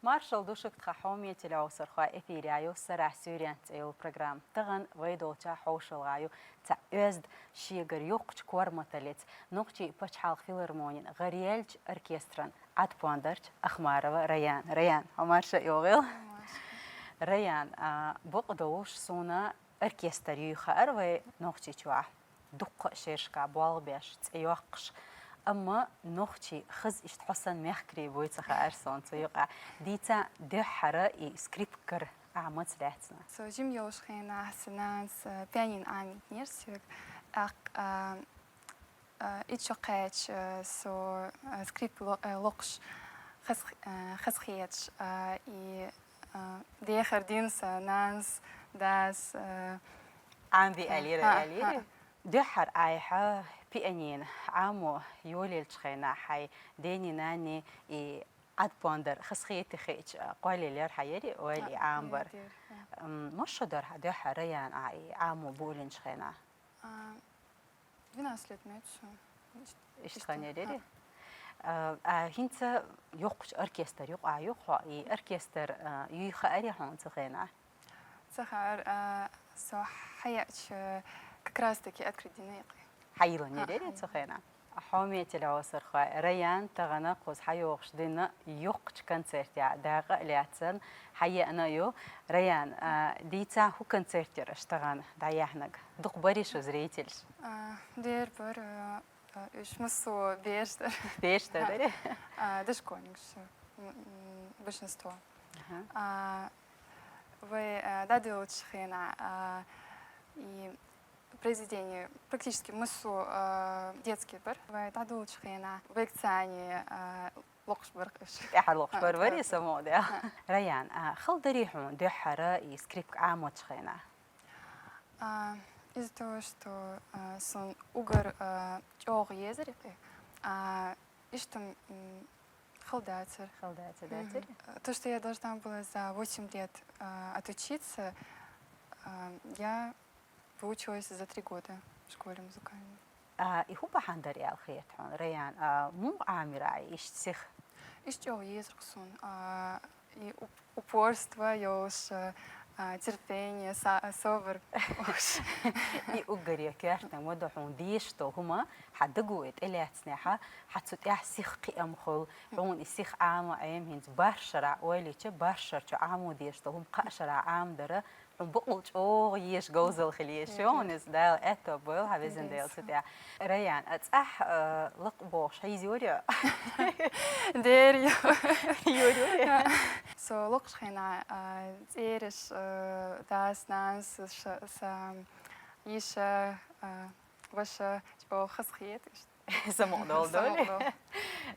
Маршал душك تخحومي تلاوسر خا إثيريايو سرع سوريان تأيو برنامج تغن ويدوتا حوشل غايو تأزد شيغر يوقش كور متلت نقطي بتشحال فيلرمونين غريالج أركستران عد بوندرج أخمارة ريان همارشة يوغيل ريان بقدوش سونا أركستر يخار ونقطي توا دق شيرشكا بالبيش تأيوقش أما نختي خز إشتحسن مخكري بويتخ أرسون تيقع ديتا دحرة سكريبكر عمت لاتنا. So Jim Josh geen naast pianin aan neerstuk. Iets ook zo script loks geschiedenis i de herdiensten naast das عم بقليرة دحر عايحة بيانين عامو يولي الشخينا حي ديني ناني عد بوندر خسخيتي خيج قولي لير حيري ولي عامبر مش در دحر ريان عامو بولين شخينا Винасlet мечу. اشتخاني ليري هنت يوقش أركستر يوقع أركستر يخاري هون تخينا Сахар so حياتش как раз таки открытие. حيلون يدري تخينا حومية العصر خا ريان تغنقوز حيوقش دينا يوقش كونسرت يا داغ لياتن حيانا يو ريان ديتا هو كونسرت يرشتغن دايحنك دق بريشو زريتلش دير بر إيش مسو بيشتر داري دشكونيش большинство. Вы дадут шхена и произведение практически мысу детский бар. Вы дадут шхена в экзане локшберг. إحد لوخبر بري سمو ده ريان خل دريحون ده حرا سكريبت عاموت شخينا Из-за того, что сон угор чог езерики, и что халдацер. То, что я должна была за 8 лет отучиться, я выучилась за 3 года в школе музыкальной. И هو بحندري الخيط هون ريان مو عامرة يشتسخ Из чего езерик сон? И упорство, ёж, терпение, собор. и угري كارتنا مدحون ديشتو هما حدقوت إلى تسنحة حتسوتيح سيخ قيم خل عون السيخ عام أيام هنز بارشرع ويلي تش بارشر تش عامو ديشتو هم قاشرع عام درة هم بقولش أوه يش جوزل خليشون إز دال أتو بول هبزن دال ستيا ريان أتصح لقبوش هاي زوريا ديريو يوريا So lokschena zeres das nas isha washa o khaskhiyat سمعنا دول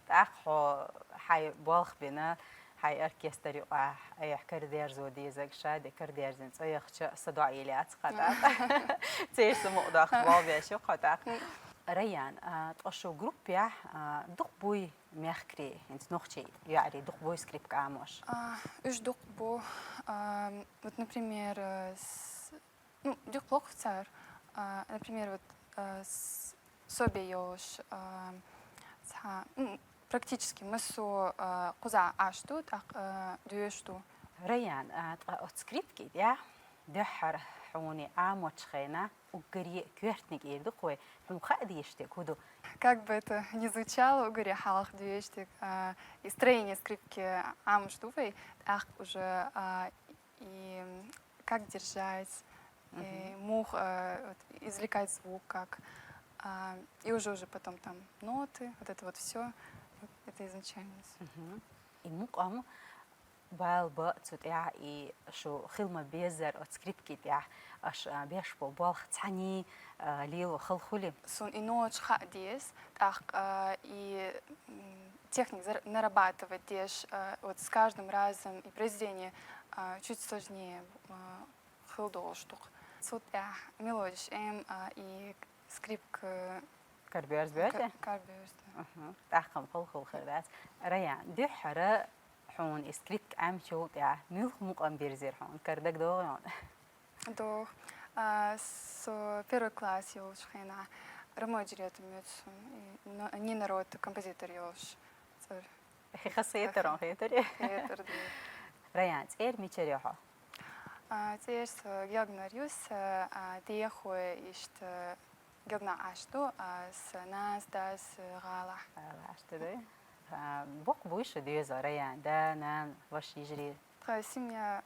تأخو حي بالخ بنا حي أركستر يقع أي حكر دير زودي زك شاد كر دير زين صيخ صداعي لي أتقطع تيش سمعنا أخبار بيشو قطع ريان تقشو جروب يا دق بوي مخكري انت نختي يعني دق بوي سكريبت كاموش уж док бо вот например ну док локцар например вот собе ёж практически мысо куза аштут дуешту ريان سكريبت كده يا دحر حوني عاموش خينا وقري كويرتنك يدقوي هم خادي يشتكودو Как бы это ни звучало, говоря халах двести, и строение скрипки амуштувой, ах уже и как держать, мух извлекать звук, как и уже потом там ноты, вот это вот все, это изначальность. И мук аму بالبا تسوتيا إي شو خلما بيزر أتسكريبت كده أش بيش بالخ تاني ليو خل خلي. Сон и ночь ходишь, так и техник нарабатывать дешь вот с каждым разом и произведение чуть сложнее хилдол штук. Суд я мелодиш и скрипка. كاربيرز بيرته. كاربيرز. تأخم خل خيرات. ريان دي حرة حون سكريبت عم شو تاع ميل مقام بيرزير حون كردك دوغيون До первый класс я уж хена рамой директор мёцу не народ композитор я уж خسيترون خيتري Хэтэр дэ. ريان إير ميتشريحو Тэрс геогнариус дэхүү ишт геогна ашту с нас дас гала. عشتري بوق بوش ديوزا ريان دا نان وش يجري Семья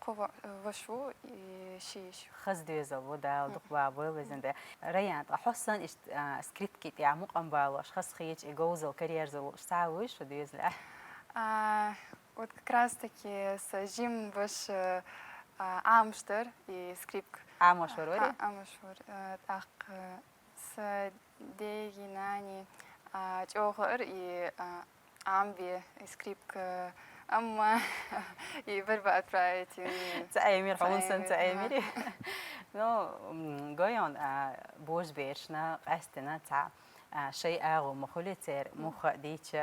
قوة وشو شيش. خز ديوزا ودا ودق بابوي وزنده ريان حسن إشت سكريبت كيت يعني مقام بالوش خز خيج إجوزل كاريرزل ساويش وديوزلا Вот как раз таки с Жим ваш Амштер и скрипк. عامش وروري Амшур. Так с Дегинани Чохор и Амби и скрипк أما يبربع برايتي تأمير حونسن تأميري نو جايون بوش بيرشنا قاستنا تاع شيء أغو مخلتير مخ ديتش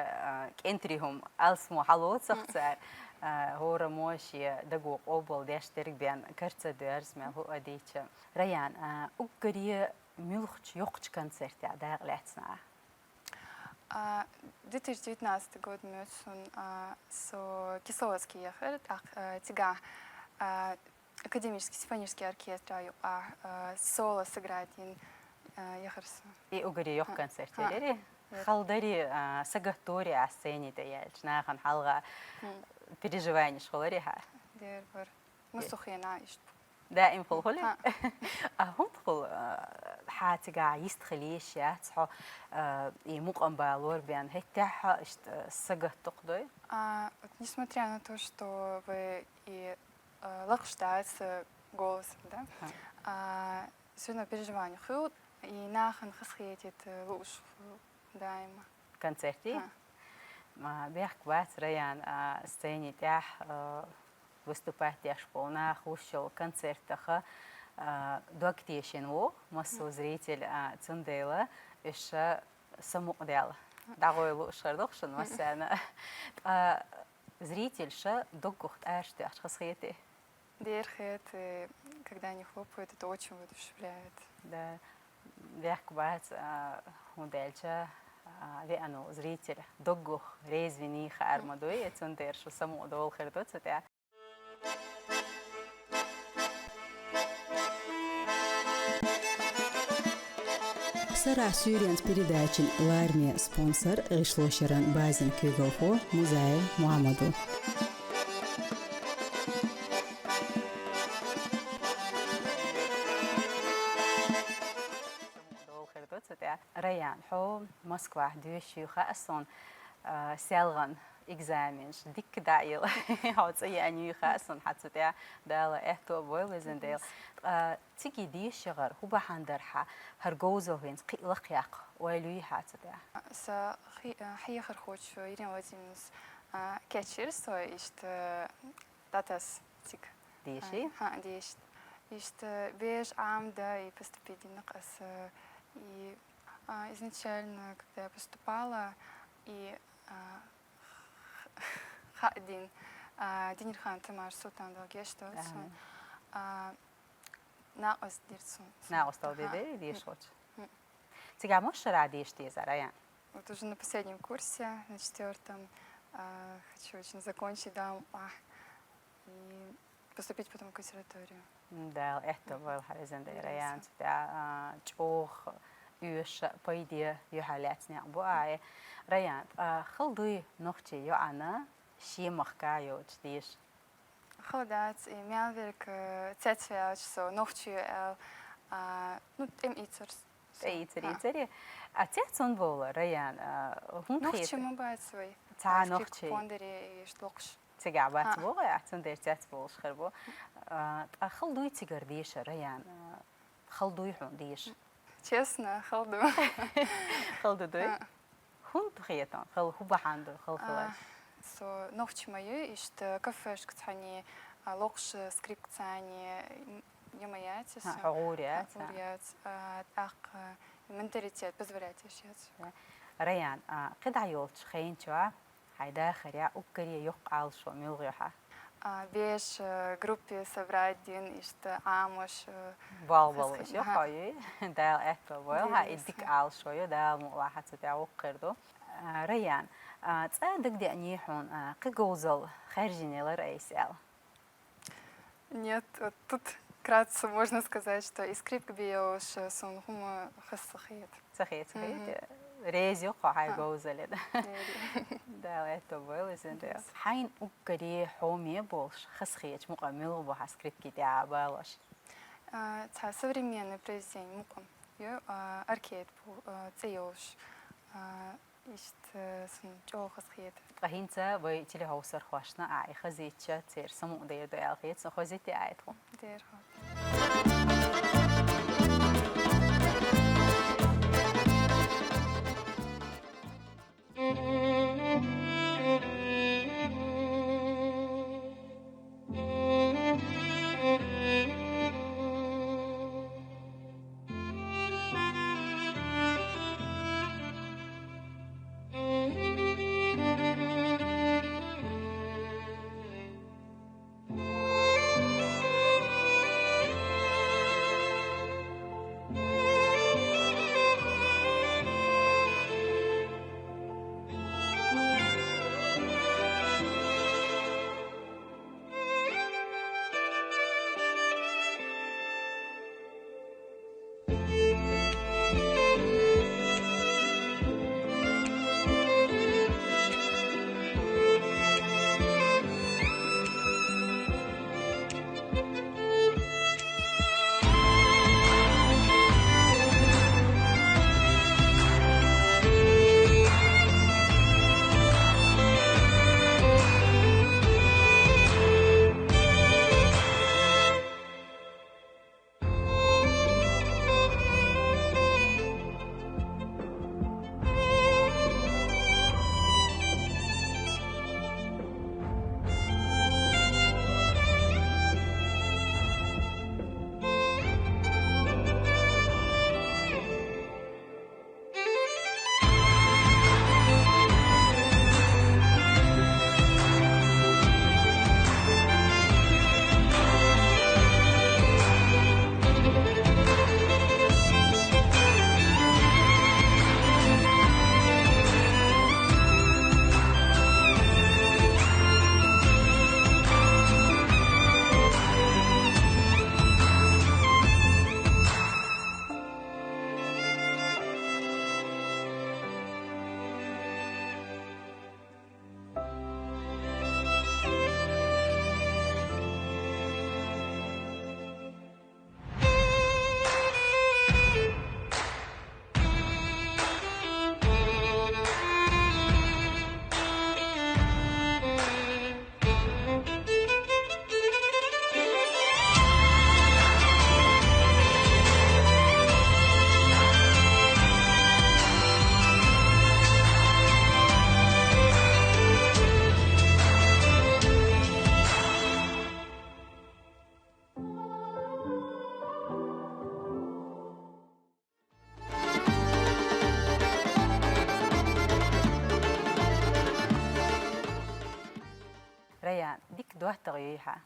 كنتريهم ألسمو حلوت سختار هو رموشي دقو قبل ديشترك بين كرت درس ما هو ديتش ريان أقري ملخش يقش كونسرت يا داغ لاتنا 2019 год мөсөн со Кисловодский ехал, тига академический симфонический оркестр соло сыграть ин ехарс. И угри يق концерт لري خالدري سجاتوري على السنة ديالش ناخن حلقة переживания شغلريها دير مسخينا إيش دائم فلهولي هم تقول حاتجا يستخليش يا تصحى يمقام بالور بيان هتاح السجة تقضي несмотря на то, что вы и лакштац голосом, да, все равно переживания хud и нахен хасхетит луж дайма. концерте ما بيحكي بس ريان السنة تاح выступать я шполна хушел концертаха доктешин во массу зритель цундела еще самоудел дагой лушар дохшин масяна зритель ша докухт ашты ашхасхети Дерхет, когда они хлопают, это очень воодушевляет. да بيحكي بس موديلشا لأنه зритель دقوخ ريزفيني خير مدوي цундер شو самоудел خيرتوت ستة Сара Сюрянс передачи Ларми спонсор Ишлошеран Базин Кюголхо Музей Муамаду. ريان حو موسكوا دوشيوخا أصلا سالغن examens dik dail houdt ze ja nu gaan had ze daar dalen echt op wel is een deel tiki die sugar hoe behandel haar gozo wens qilq yaq ويلوي had ze daar Sa хиехар хочу Ирина Владимировна кетчерс, то есть датас тик. диши Есть беж амда и поступить на кас. И изначально, когда я поступала, и Хадин Динирхан Тамаш Султан Далгешто на Остирцу. на остал беде дишот тига мошра дишти зарая Вот уже на последнем курсе, на 4-м, хочу очень закончить, да, и поступить потом в консерваторию. да это был харизен раян тига чох يوش بيدي يحالاتنا بواي ريان خلدي نختي يو أنا شيء مخكايو تديش خلدات имел верк цецвяч со нохчу ну им ицерс إيتري أتيتون بولا ريان هم нохчу мобайт свой تا نختي فوندري يشتلقش تجعبات بولا أتون دير تاتبول خربو خلدي تجرديش ريان خلدي حنديش честно خلدو خلدي هم تخيتون خل هو بحندو خل خلاص со нохчу мою ишт кафешк цани локш скрипк цани ямаятис حقوريات ак менталитет позволяет ещё ريان قطع يولش خين شوا هيدا خريع أكري يقع شو ملغيها بيش группе собрать дин ишт амош بالبل شو خايي دا أكتر ويا إديك عال شوية دا مواحد تتعو قردو ريان تصدق دعني حون قيقوزل خارجيني لرئيسال. Нет, вот тут вкратце можно сказать, что и скрипка биош сон хума хасахет. صحيح ريزيو قاعد جوزل ده ده это زين حين أقدر حومي بولش خسخيت مقامل بها سكريبت كده بالش Ца современный произведение муком. Аркейд цеёш ишт сон чоо хасахет. فهينتا ويتلي هوسر خوشنا عاي خزيتشا تير سمو دير دو الخيت سو خزيتي عايتو Дер. ريان ديك دوه تغييها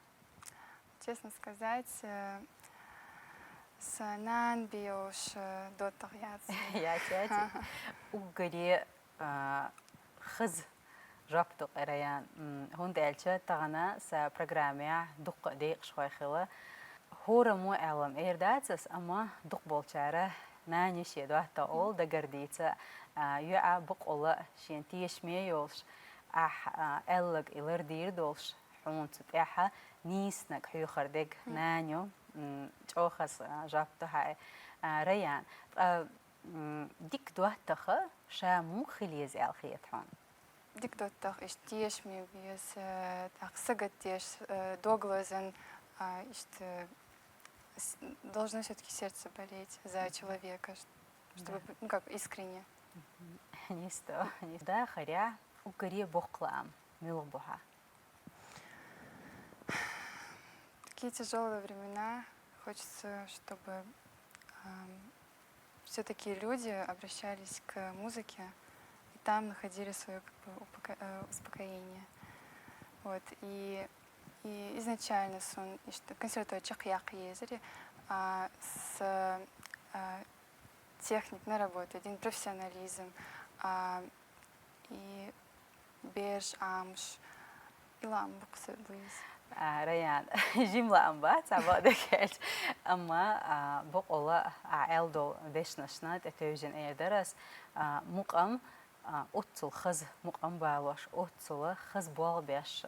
Честно сказать, санан биош до тагьяц. يا تاتي وقري خز ربط ريان هون دالشة تغنى سا برنامج دق دقيق شوي خلا هورا مو علم إيرداتس أما دق بالشارع نانيش يدوه تقول دقرديتا يا بقولة شينتيش ميولش ألق إلر دير دولش حون تبعها نيسنك حيو خردق نانيو تشوخس جابتو هاي ريان ديك دوه تخا شا مو خليز الخيط حون Дик до тах иш тиеш ми биес так сагат тиеш доглазен должно все-таки сердце болеть за человека, чтобы ну как искренне. نيستو دا خريا وقري بقلام ملبوها Такие тяжелые времена. Хочется, чтобы все-таки люди обращались к музыке и там находили свое как бы, успокоение. Вот. И изначально сон консерватория Чахьяк езери с техник на работу, один профессионализм, بيش عامش إلام بقصد لويس ريان جملة أمبا تعبادة كيش أما بقولا عالدو ديشنشنا تتوجن أي درس مقام أتصل خز مقام بالوش أتصل خز بال بيش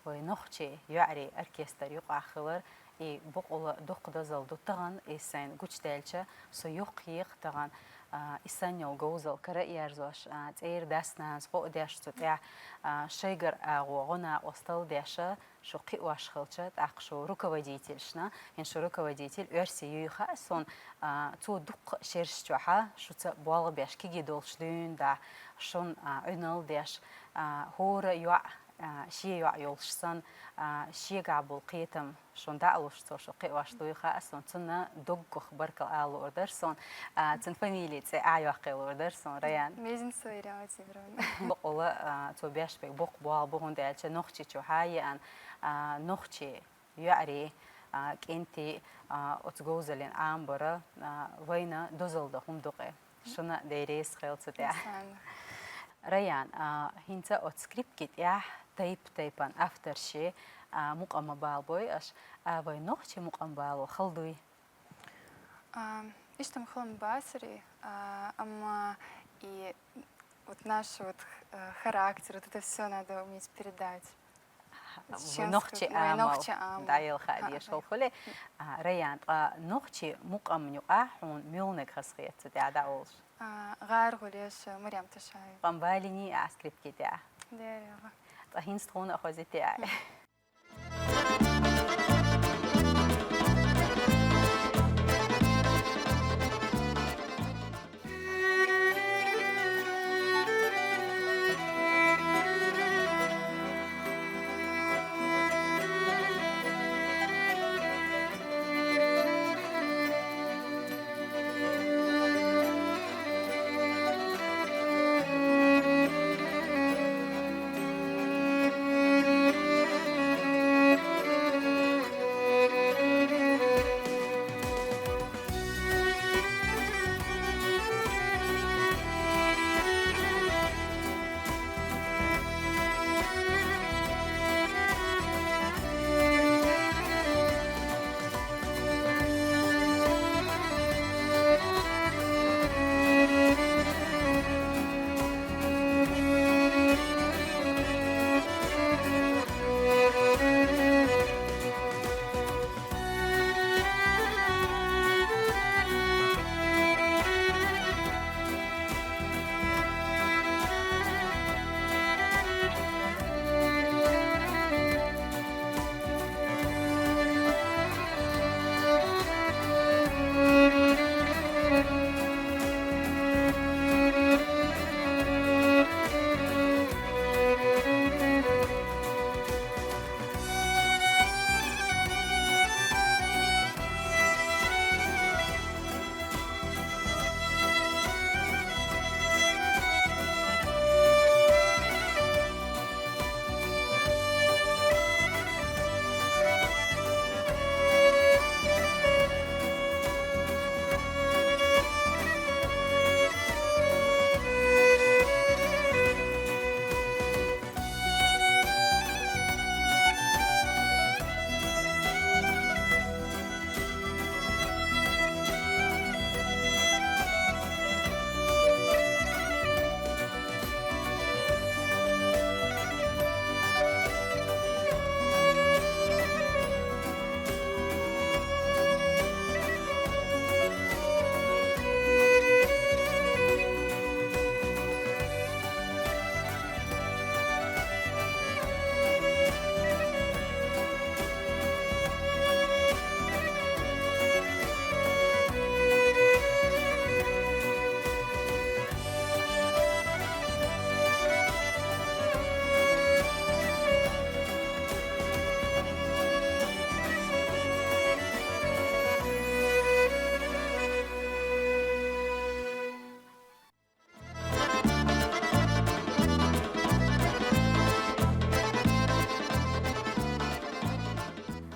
ونخشي يعري أركستر يقع خلر إي بقولا دق دزل دوتغن إسان قوش دالشة سيوق يقتغن إسانيو جوزل كرأي أرزوش تير داستناز قو داش تتاع شيجر غوغنا وستل داشة شو قي واش خلشت أقشو руководительшна ин шо руководитель өрси юха сон то дук шершчуха шо ца бал бяшки гидолшдун да шон өнөл даш хора юа شيء يعيشسن شيء قابل قيتم شون دعوش توش قي واش تويخا سون تنا دوغ خبرك آل أوردرسون تن فاميلي تي أعيا قي أوردرسون ريان ميزن سويرا وتبرون بقولا تو بيش بق بق بال بهون دالش نخشي شو هاي أن نخشي يعري كنتي أتجوزلين أمبرا وينا دوزل دهم دقة شونا ديريس خيلت تاع ريان هنتا أتسكريبت يا تايبان أفتر شيء مقام بالبوي أش وين نخشي مقام بالو خلدوي إيش خلم باسري أما и вот наш вот характер, вот это все надо уметь передать. نخشي آمال دايل خادي شغل خلي ريان نخشي مقام نقاحون ميلنك خسخيت تاع داولش غار غوليش مريم تشاي قنباليني أسكريبت كتاع ديريغا طهين ستخون أخوزي تاعي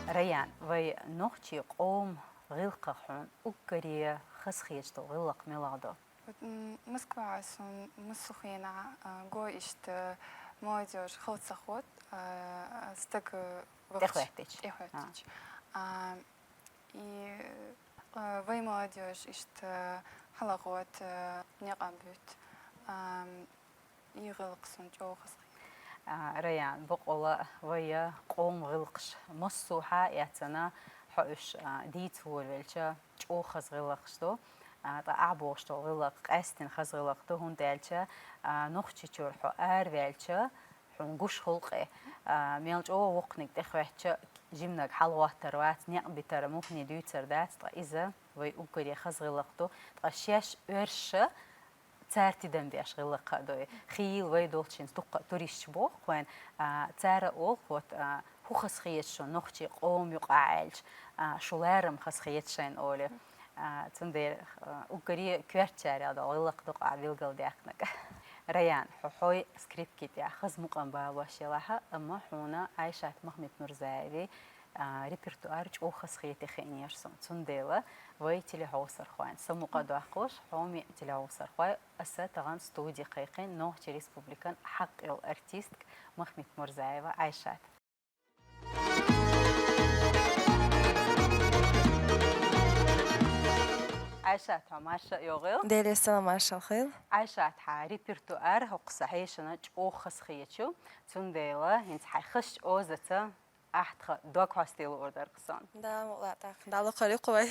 ريان وي نخشي قوم غلق حون أكري خسخيش غلق ميلادو Москва сон مسخينا جو إشت молодежь ход стык Техветтич. И вы молодежь ишт халагот не габют يغلقسون جوخس ريان بقولا ويا قوم غلقش مصوحة ياتنا حوش ديت والولشة جوخس غلقشتو أعبوشتو غلق أستن خز غلقتو هون دالشة نخشي تشرحو أروالشة حنقوش خلقه ميلج وقنك دخواتشة جمناك حلوات تروات نقبتر ممكن دوتر دات إذا ويقولي خز غلقتو شاش أرشة تارتدم بيش غلقة دوي خيل ويدولشين تقى توريش بوق وين تارة أول قوت هو خس خيتشون نخشي قوم يقعالش شولارم خس خيتشين أولي تندير وقري كوارتشاري هذا غلق دقع بيلقل ديخنك ريان حوي سكريبت كيتي خز مقام باباشي لها أما حونا عايشات محمد مرزايبي ريبرتوار جو خس خيتي خينيرسون تنديلا وي تلي هوسر خوان سموقا دواقوش حومي تلي هوسر خوان أسا تغان ستودي قيقين نوح تي ريسبوبليكان حق الارتيست محمد مرزايبا عايشات عايشات عماشا يوغيل ديري السلام عايشة الخيل عايشات ها ريبرتوار هو قصحيشنا جو خس خيتشو تنديلا هنت حيخش أوزتا أحد دوك هاستيل أوردر قصان دا مقلعتك دا لقري قوي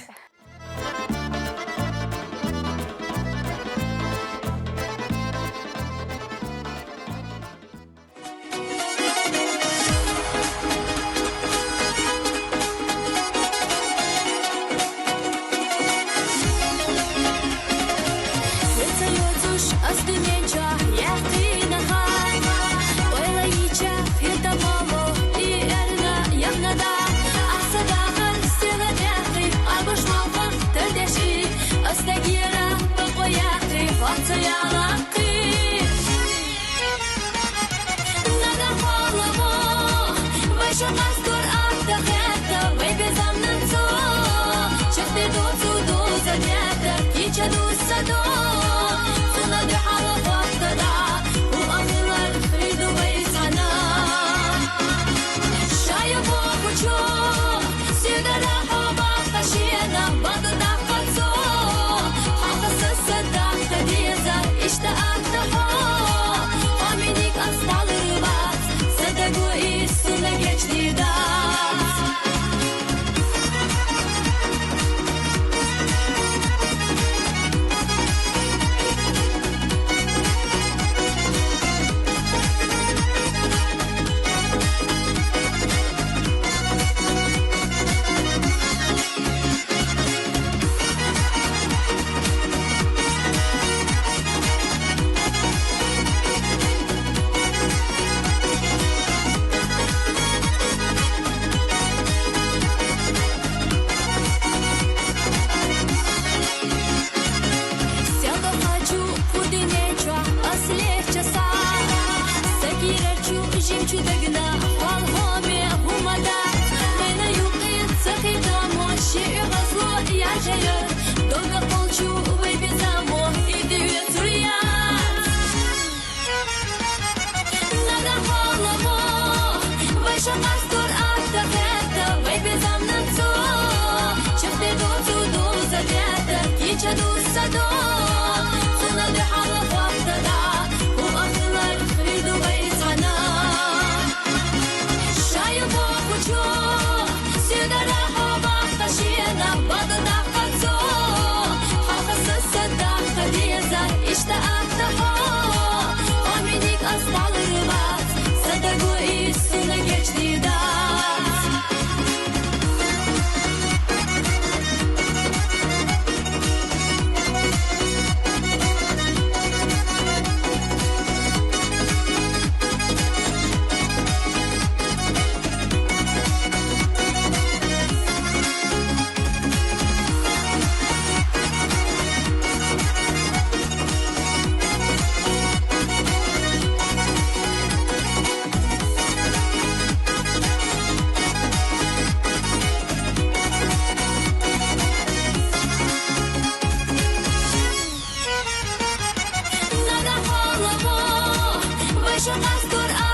Başa mazdur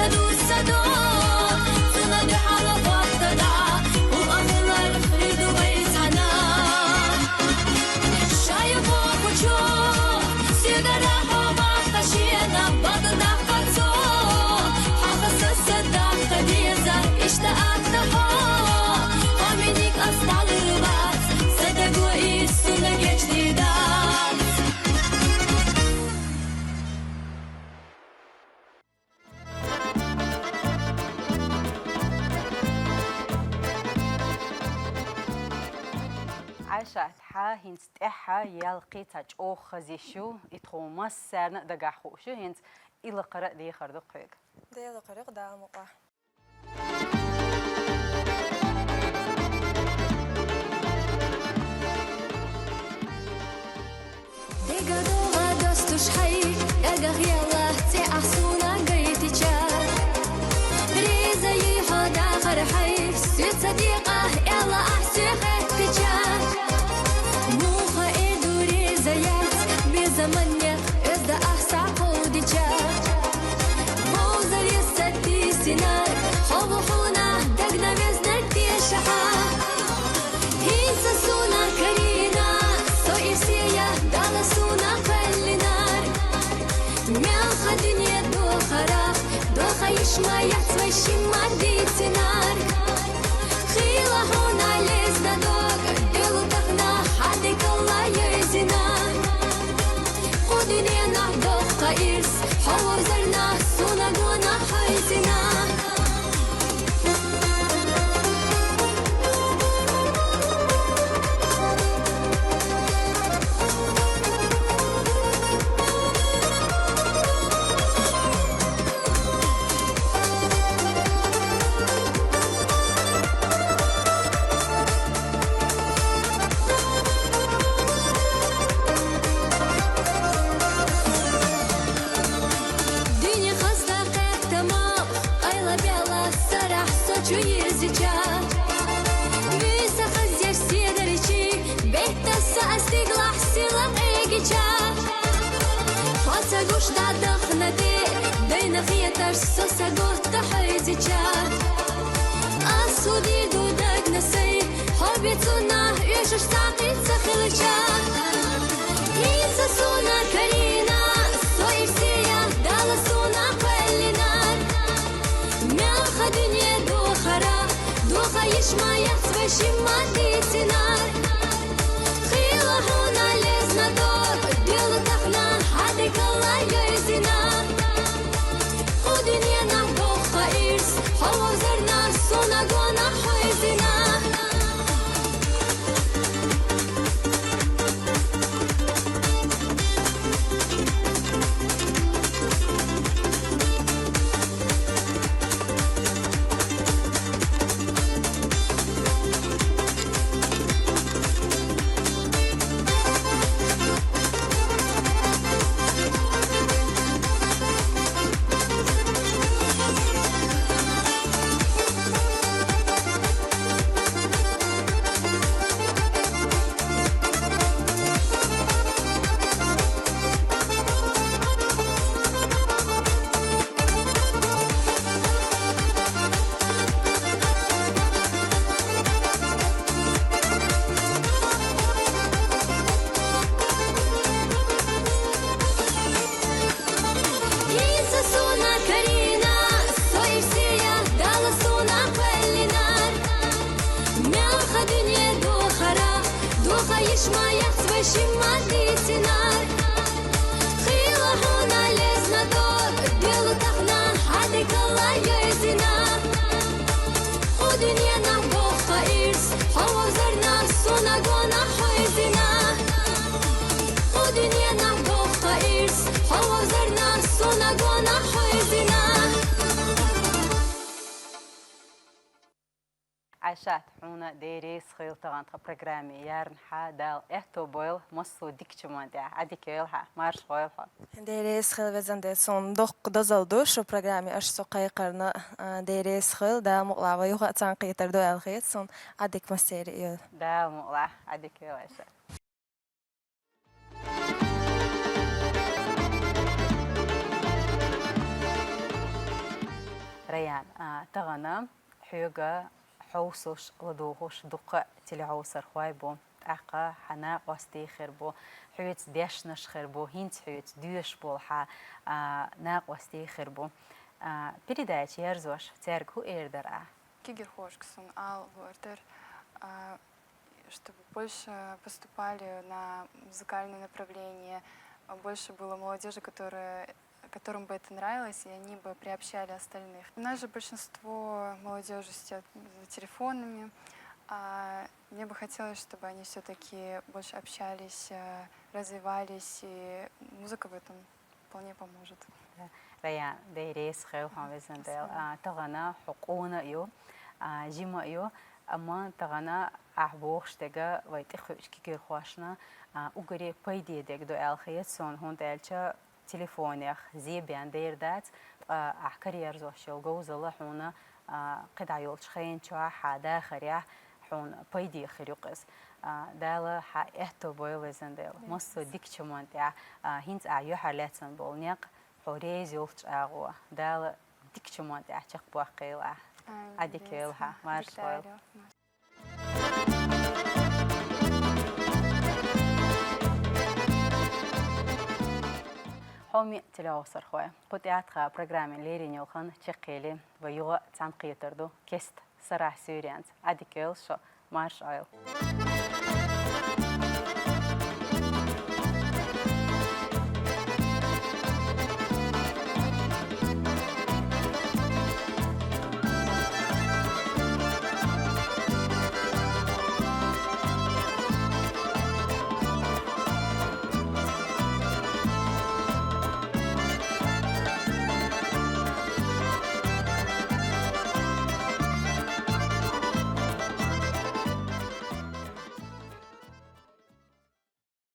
سدو سدو سند حلقات تدع وأغلى الخريد ويتعنا شايف وخشو سيدنا حما خشينا بدنا خلصو حقص الصدق خديزة اشتقت لها ومنك أصنع الرباط صدق وإيسو نجيش ديدات عاشت حا هنت تحا يلقي تاج أو خزيشو يتخومس سرنا دقاحوشو هنت إلا قرأ دي خردو قيق ديال القريق دا مقع Дегадова достуш хай, ягах яла те ахсуна гайтича. Реза ехада хархай, свет садиqa яла ахсеха тича. Муха иду реза яц, безаманья эзда ахса ходича. Боза леса тисинар, ховухуна дагна везна тешаха. Хиса суна карина, соисия дала суна калинар. Мяха дунья дохара, доха ишма яцвай шима дитинар. Хила хуна лезна дог, делу тахна хади калла езина. Худинена доха ирс, хова зарна суна гона хайзина. Dünya hasta qehtama, ayla bela sarah soçu yezicا. Visa khazir siederici, betta saastigla sila egica. Fasa gushda dakhnati, dayna khiyatar sosa gotta hayzica. Asudi dudak nasay, hobbituna yushush taqit sakhilcha. Isa suna karina, soifsiya dala suna qallinar. Мяха дунья дохара, доха ишма яцвай шима дитинар. Хила хуна лезна дог, делу тахна хади калла езина. Худинья на доха ирс, хова зарна суна гона хайзина. Isa suna karina, soifsiya dala suna qallinar. Мяха дунья дохара, доха ишма яцвай шима дитинар. Хила хуна лезна дог, делу тахна хади калла езина. Худинья на доха ирс, хова зарна суна гона хайзина. Худинья на доха ирс, хова зарна суна гона хайзина. عاشت حونا ديريس خيل طغان برنامج يارن حا دال اهتو بويل مصو ديك چمان دي عدي كيلها مارش خويلها Дерес хил везенде сон дох дозалду шу программе аш соқай қарна дерес хил да муqlava юга цан қитар до алхет сон адик масери ю دا مقلع عدي كيل عاشت تغنى حيوغا حوسوش لدوغوش دقة تلعوسر خوايبو أقا حنا قاستي خربو حيوت ديشنش خربو هينت حيوت ديوش بولحا ناق قاستي خربو передача ярзош церкву эрдера. Кигер Хошксон, Ал Вортер, чтобы больше поступали на музыкальное направление, больше было молодежи, которым бы это нравилось, и они бы приобщали остальных. У нас же большинство молодежи сидят за телефонами, а мне бы хотелось, чтобы они все-таки больше общались, развивались, и музыка в этом вполне поможет. ريان ديريس خيو خامزن ديل تغنى حقونا يو جيما يو أما تغنى أحبوخش تجا ويتخوش كير خواشنا وقري بيدي ديك دو الخيط سون هون ديلشا تليفونيخ زيبيان دير دات أحكرير زوشيل جوزلا حونا قد عيولش خين شوا حدا خريح حون بيدي خريقس دالا ح إهتو بويلزن ديل مصو ديك شمان تاع هينت أعيو حالاتن بولنيق حوريز يولش أغوا دالا ديك شمان تاع شق بوقيلا أديكيلها مارشويل حومي تلاوسر خوي قطعت خا برنامج ليرين يوخن تشقيلي ويوغا تنقيتردو كست صراح سوريانت أديكيل شو مارشويل